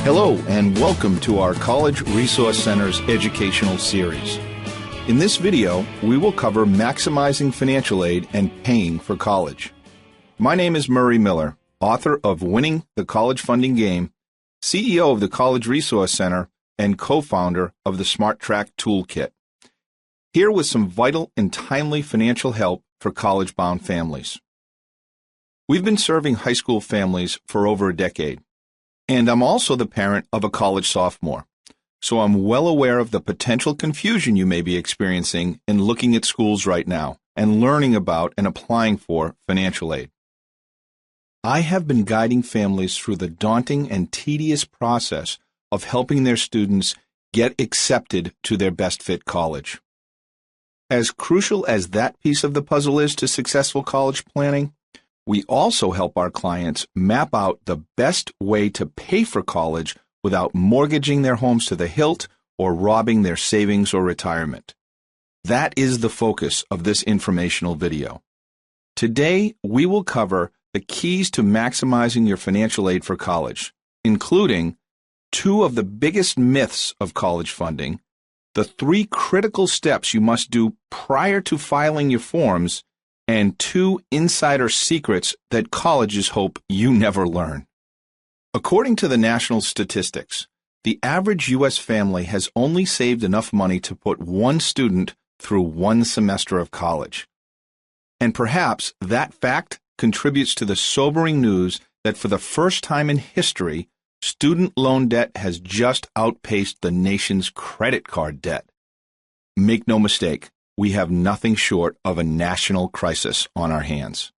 Hello, and welcome to our College Resource Center's educational series. In this video, we will cover maximizing financial aid and paying for college. My name is Murray Miller, author of Winning the College Funding Game, CEO of the College Resource Center, and co-founder of the SmartTrack Toolkit. Here with some vital and timely financial help for college-bound families. We've been serving high school families for over a decade. And I'm also the parent of a college sophomore, so I'm well aware of the potential confusion you may be experiencing in looking at schools right now and learning about and applying for financial aid. I have been guiding families through the daunting and tedious process of helping their students get accepted to their best fit college. As crucial as that piece of the puzzle is to successful college planning, we also help our clients map out the best way to pay for college without mortgaging their homes to the hilt or robbing their savings or retirement. That is the focus of this informational video. Today, we will cover the keys to maximizing your financial aid for college, including two of the biggest myths of college funding, the 3 critical steps you must do prior to filing your forms, and 2 insider secrets that colleges hope you never learn. According to the national statistics, the average U.S. family has only saved enough money to put one student through 1 semester of college. And perhaps that fact contributes to the sobering news that for the first time in history, student loan debt has just outpaced the nation's credit card debt. Make no mistake, we have nothing short of a national crisis on our hands.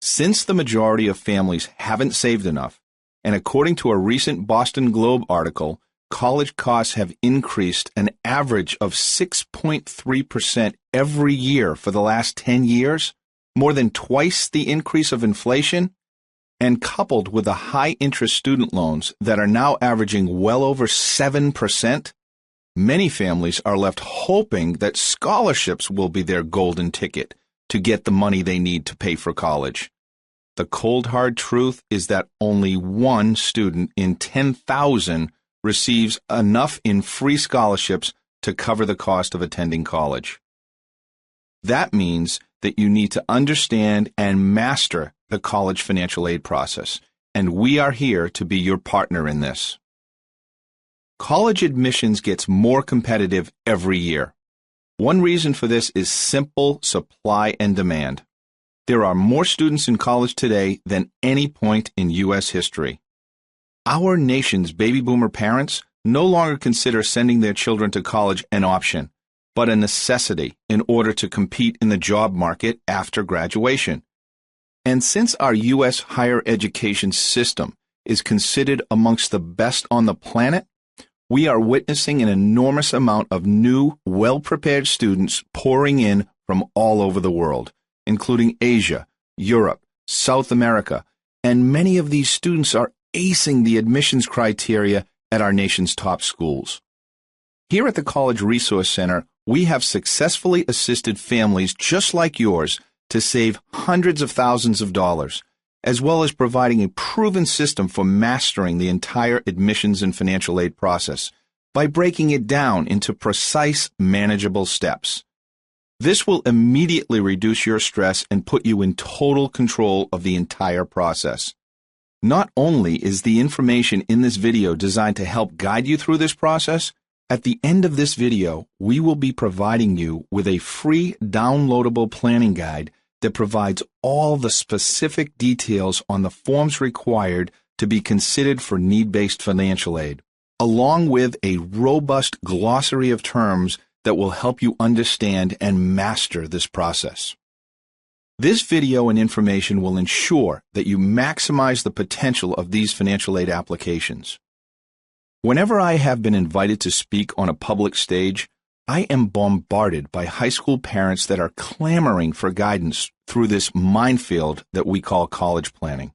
Since the majority of families haven't saved enough, and according to a recent Boston Globe article, college costs have increased an average of 6.3% every year for the last 10 years, more than twice the increase of inflation, and coupled with the high-interest student loans that are now averaging well over 7%, many families are left hoping that scholarships will be their golden ticket to get the money they need to pay for college. The cold hard truth is that only 1 student in 10,000 receives enough in free scholarships to cover the cost of attending college. That means that you need to understand and master the college financial aid process, and we are here to be your partner in this. College admissions gets more competitive every year. One reason for this is simple supply and demand. There are more students in college today than any point in U.S. history. Our nation's baby boomer parents no longer consider sending their children to college an option, but a necessity in order to compete in the job market after graduation. And since our U.S. higher education system is considered amongst the best on the planet, we are witnessing an enormous amount of new, well-prepared students pouring in from all over the world, including Asia, Europe, South America, and many of these students are acing the admissions criteria at our nation's top schools. Here at the College Resource Center, we have successfully assisted families just like yours to save hundreds of thousands of dollars, as well as providing a proven system for mastering the entire admissions and financial aid process by breaking it down into precise, manageable steps. This will immediately reduce your stress and put you in total control of the entire process. Not only is the information in this video designed to help guide you through this process, at the end of this video, we will be providing you with a free downloadable planning guide that provides all the specific details on the forms required to be considered for need-based financial aid, along with a robust glossary of terms that will help you understand and master this process. This video and information will ensure that you maximize the potential of these financial aid applications. Whenever I have been invited to speak on a public stage, I am bombarded by high school parents that are clamoring for guidance through this minefield that we call college planning.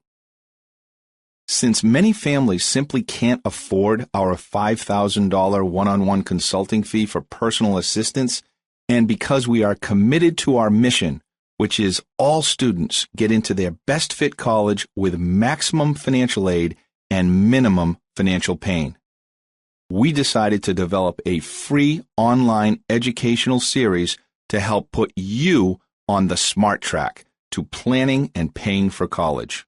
Since many families simply can't afford our $5,000 one-on-one consulting fee for personal assistance, and because we are committed to our mission, which is all students get into their best fit college with maximum financial aid and minimum financial pain. We decided to develop a free online educational series to help put you on the smart track to planning and paying for college.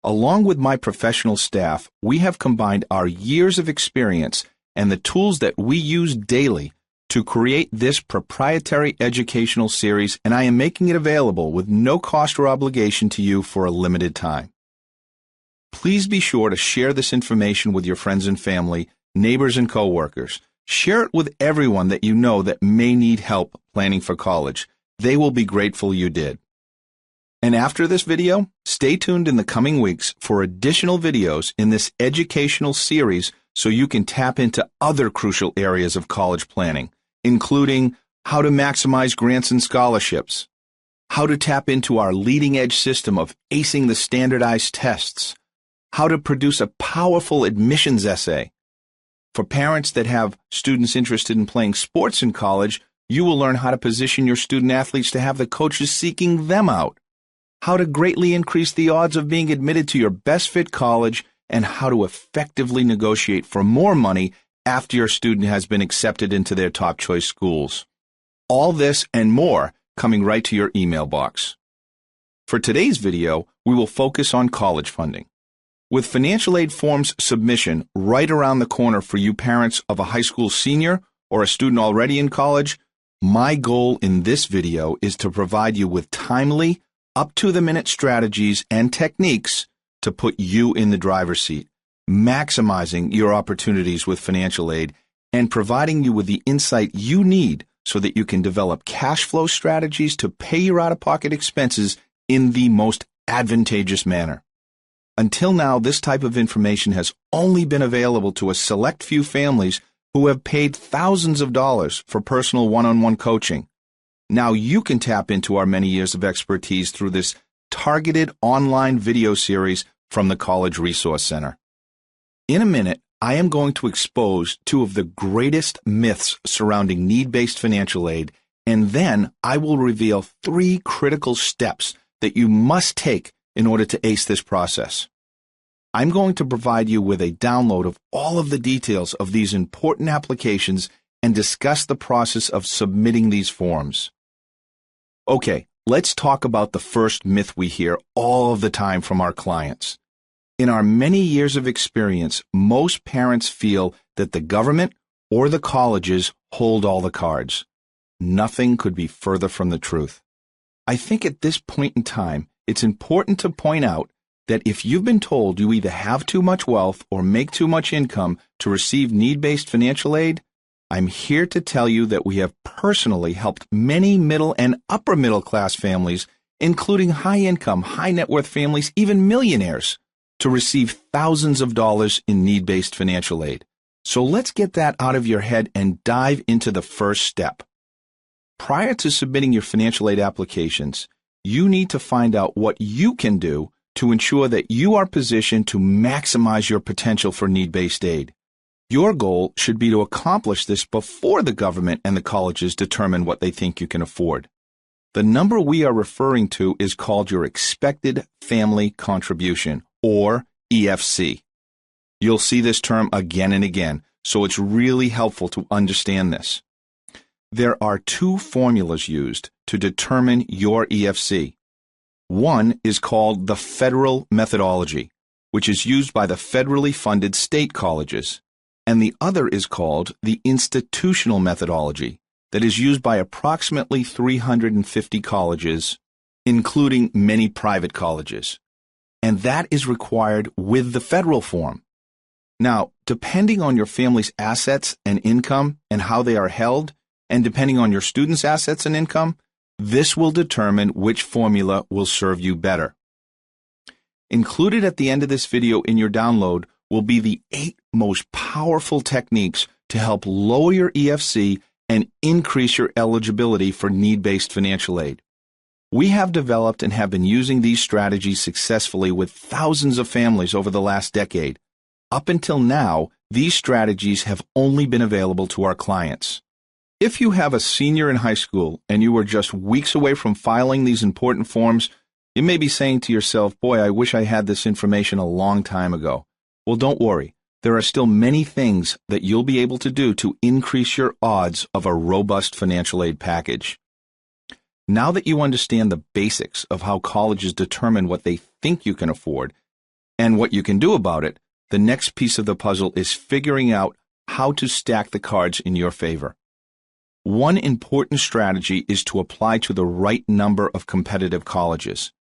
Along with my professional staff, we have combined our years of experience and the tools that we use daily to create this proprietary educational series, and I am making it available with no cost or obligation to you for a limited time. Please be sure to share this information with your friends and family, neighbors and coworkers. Share it with everyone that you know that may need help planning for college. They will be grateful you did. And after this video, stay tuned in the coming weeks for additional videos in this educational series so you can tap into other crucial areas of college planning, including how to maximize grants and scholarships, how to tap into our leading-edge system of acing the standardized tests, how to produce a powerful admissions essay. For parents that have students interested in playing sports in college, you will learn how to position your student athletes to have the coaches seeking them out, how to greatly increase the odds of being admitted to your best fit college, and how to effectively negotiate for more money after your student has been accepted into their top choice schools. All this and more coming right to your email box. For today's video, we will focus on college funding. With financial aid forms submission right around the corner for you parents of a high school senior or a student already in college, my goal in this video is to provide you with timely, up-to-the-minute strategies and techniques to put you in the driver's seat, maximizing your opportunities with financial aid and providing you with the insight you need so that you can develop cash flow strategies to pay your out-of-pocket expenses in the most advantageous manner. Until now, this type of information has only been available to a select few families who have paid thousands of dollars for personal one-on-one coaching. Now you can tap into our many years of expertise through this targeted online video series from the College Resource Center. In a minute, I am going to expose two of the greatest myths surrounding need-based financial aid, and then I will reveal 3 critical steps that you must take in order to ace this process. I'm going to provide you with a download of all of the details of these important applications and discuss the process of submitting these forms. Okay, let's talk about the first myth we hear all of the time from our clients. In our many years of experience, most parents feel that the government or the colleges hold all the cards. Nothing could be further from the truth. I think at this point in time, it's important to point out that if you've been told you either have too much wealth or make too much income to receive need-based financial aid, I'm here to tell you that we have personally helped many middle and upper middle class families, including high-income, high-net-worth families, even millionaires, to receive thousands of dollars in need-based financial aid. So let's get that out of your head and dive into the first step. Prior to submitting your financial aid applications, you need to find out what you can do to ensure that you are positioned to maximize your potential for need-based aid. Your goal should be to accomplish this before the government and the colleges determine what they think you can afford. The number we are referring to is called your expected family contribution, or EFC. You'll see this term again and again, so it's really helpful to understand this. There are 2 formulas used to determine your EFC. One is called the federal methodology, which is used by the federally funded state colleges, and the other is called the institutional methodology, that is used by approximately 350 colleges, including many private colleges. And that is required with the federal form. Now, depending on your family's assets and income and how they are held, and depending on your students' assets and income, this will determine which formula will serve you better. Included at the end of this video in your download will be the 8 most powerful techniques to help lower your EFC and increase your eligibility for need-based financial aid. We have developed and have been using these strategies successfully with thousands of families over the last decade. Up until now, these strategies have only been available to our clients. If you have a senior in high school and you are just weeks away from filing these important forms, you may be saying to yourself, boy, I wish I had this information a long time ago. Well, don't worry. There are still many things that you'll be able to do to increase your odds of a robust financial aid package. Now that you understand the basics of how colleges determine what they think you can afford and what you can do about it, the next piece of the puzzle is figuring out how to stack the cards in your favor. One important strategy is to apply to the right number of competitive colleges.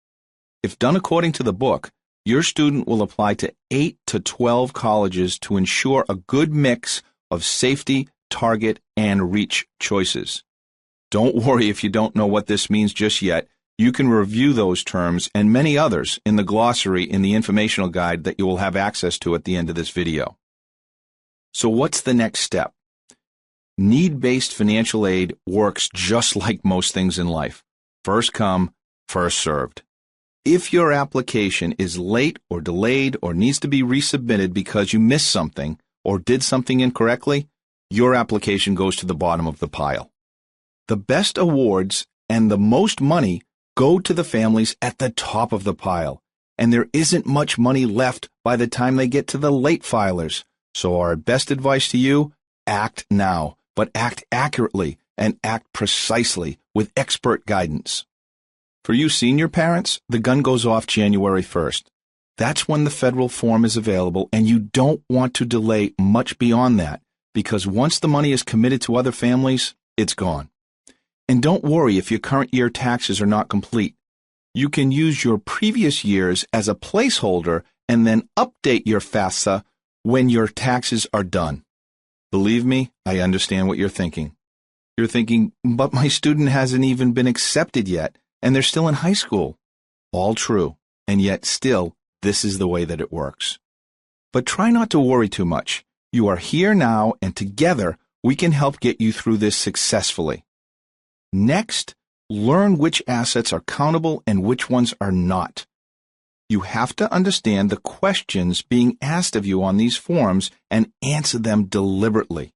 If done according to the book, your student will apply to 8 to 12 colleges to ensure a good mix of safety, target, and reach choices. Don't worry if you don't know what this means just yet. You can review those terms and many others in the glossary in the informational guide that you will have access to at the end of this video. So what's the next step? Need-based financial aid works just like most things in life. First come, first served. If your application is late or delayed or needs to be resubmitted because you missed something or did something incorrectly, your application goes to the bottom of the pile. The best awards and the most money go to the families at the top of the pile, and there isn't much money left by the time they get to the late filers. So our best advice to you, act now, but act accurately and act precisely with expert guidance. For you senior parents, the gun goes off January 1st. That's when the federal form is available, and you don't want to delay much beyond that, because once the money is committed to other families, it's gone. And don't worry if your current year taxes are not complete. You can use your previous years as a placeholder and then update your FAFSA when your taxes are done. Believe me, I understand what you're thinking. You're thinking, but my student hasn't even been accepted yet, and they're still in high school. All true, and yet still, this is the way that it works. But try not to worry too much. You are here now, and together we can help get you through this successfully. Next, learn which assets are countable and which ones are not. You have to understand the questions being asked of you on these forms and answer them deliberately.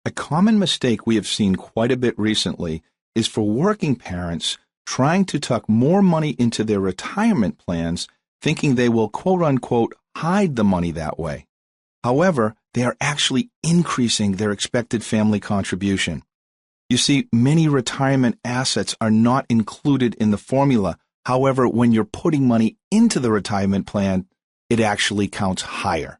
A common mistake we have seen quite a bit recently is for working parents trying to tuck more money into their retirement plans, thinking they will quote-unquote hide the money that way. However, they are actually increasing their expected family contribution. You see, many retirement assets are not included in the formula. However, when you're putting money into the retirement plan, it actually counts higher.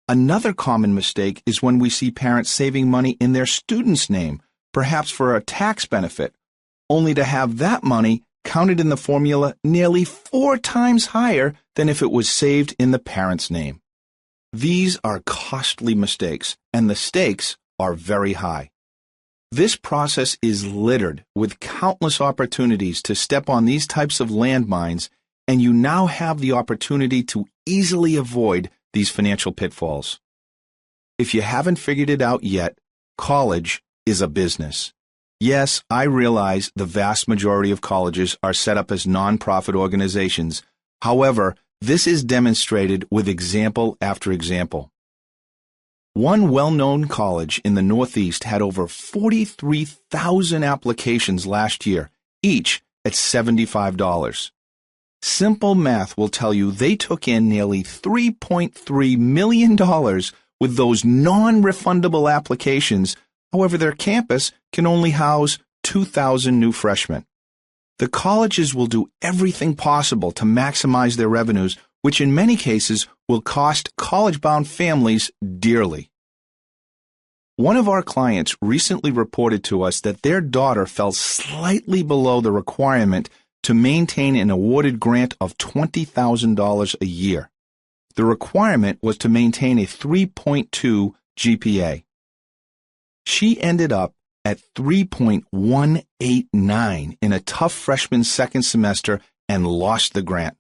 Another common mistake is when we see parents saving money in their student's name, perhaps for a tax benefit, only to have that money counted in the formula nearly 4 times higher than if it was saved in the parent's name. These are costly mistakes, and the stakes are very high. This process is littered with countless opportunities to step on these types of landmines, and you now have the opportunity to easily avoid these financial pitfalls. If you haven't figured it out yet, college is a business. Yes, I realize the vast majority of colleges are set up as nonprofit organizations. However, this is demonstrated with example after example. One well-known college in the Northeast had over 43,000 applications last year, each at $75. Simple math will tell you they took in nearly $3.3 million with those non-refundable applications. However, their campus can only house 2,000 new freshmen. The colleges will do everything possible to maximize their revenues, which in many cases will cost college-bound families dearly. One of our clients recently reported to us that their daughter fell slightly below the requirement to maintain an awarded grant of $20,000 a year. The requirement was to maintain a 3.2 GPA. She ended up at 3.189 in a tough freshman second semester and lost the grant.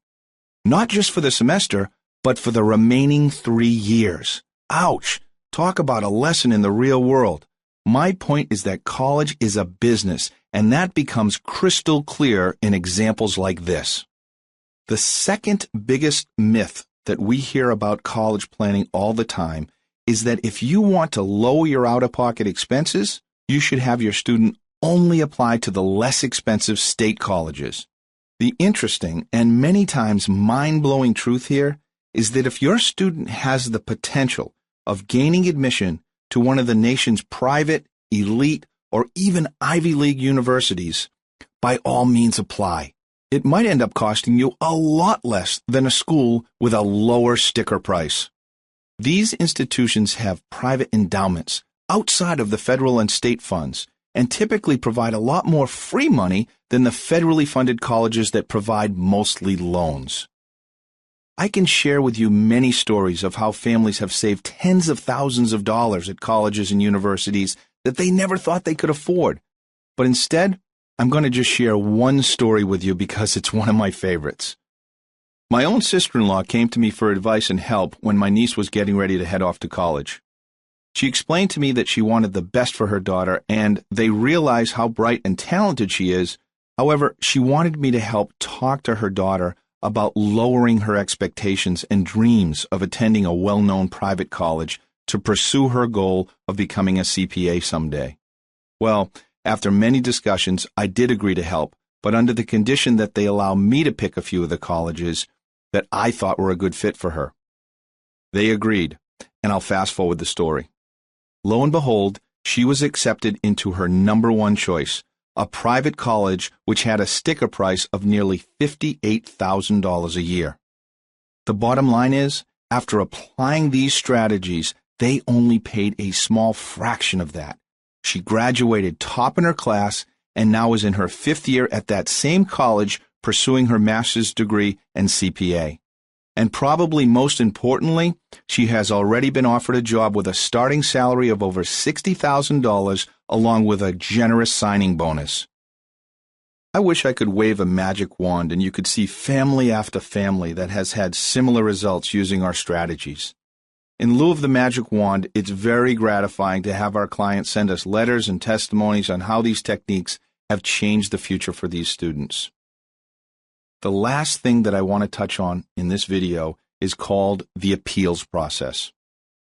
Not just for the semester, but for the remaining 3 years. Ouch! Talk about a lesson in the real world. My point is that college is a business, and that becomes crystal clear in examples like this. The second biggest myth that we hear about college planning all the time is that if you want to lower your out-of-pocket expenses, you should have your student only apply to the less expensive state colleges. The interesting and many times mind-blowing truth here is that if your student has the potential of gaining admission to one of the nation's private, elite, or even Ivy League universities, by all means apply. It might end up costing you a lot less than a school with a lower sticker price. These institutions have private endowments outside of the federal and state funds and typically provide a lot more free money than the federally funded colleges that provide mostly loans. I can share with you many stories of how families have saved tens of thousands of dollars at colleges and universities that they never thought they could afford. But instead, I'm going to just share one story with you because it's one of my favorites. My own sister-in-law came to me for advice and help when my niece was getting ready to head off to college. She explained to me that she wanted the best for her daughter, and they realized how bright and talented she is. However, she wanted me to help talk to her daughter about lowering her expectations and dreams of attending a well-known private college to pursue her goal of becoming a CPA someday. Well, after many discussions, I did agree to help, but under the condition that they allow me to pick a few of the colleges that I thought were a good fit for her. They agreed, and I'll fast forward the story. Lo and behold, she was accepted into her number one choice, a private college which had a sticker price of nearly $58,000 a year. The bottom line is, after applying these strategies, they only paid a small fraction of that. She graduated top in her class and now is in her 5th year at that same college pursuing her master's degree and CPA. And probably most importantly, she has already been offered a job with a starting salary of over $60,000 along with a generous signing bonus. I wish I could wave a magic wand and you could see family after family that has had similar results using our strategies. In lieu of the magic wand, it's very gratifying to have our clients send us letters and testimonies on how these techniques have changed the future for these students. The last thing that I want to touch on in this video is called the appeals process.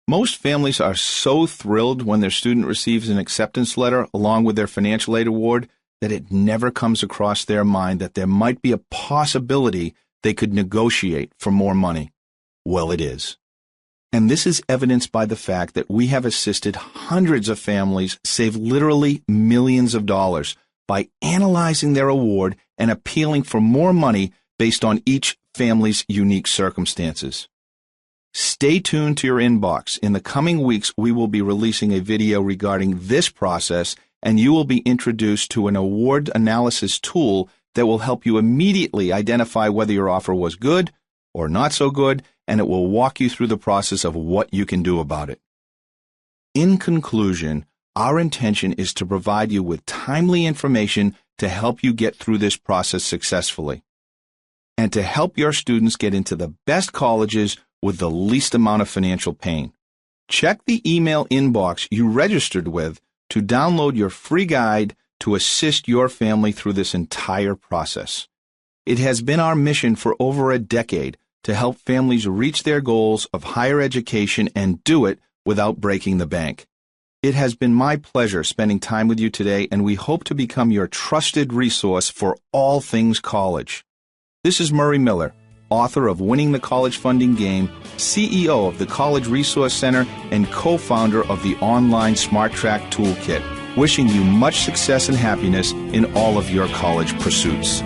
Most families are so thrilled when their student receives an acceptance letter along with their financial aid award that it never comes across their mind that there might be a possibility they could negotiate for more money. Well, it is. And this is evidenced by the fact that we have assisted hundreds of families save literally millions of dollars by analyzing their award and appealing for more money based on each family's unique circumstances. Stay tuned to your inbox. In the coming weeks, we will be releasing a video regarding this process, and you will be introduced to an award analysis tool that will help you immediately identify whether your offer was good or not so good, and it will walk you through the process of what you can do about it. In conclusion, our intention is to provide you with timely information to help you get through this process successfully, and to help your students get into the best colleges with the least amount of financial pain. Check the email inbox you registered with to download your free guide to assist your family through this entire process. It has been our mission for over a decade to help families reach their goals of higher education and do it without breaking the bank. It has been my pleasure spending time with you today, and we hope to become your trusted resource for all things college. This is Murray Miller, author of Winning the College Funding Game, CEO of the College Resource Center, and co-founder of the online Smart Track Toolkit, wishing you much success and happiness in all of your college pursuits.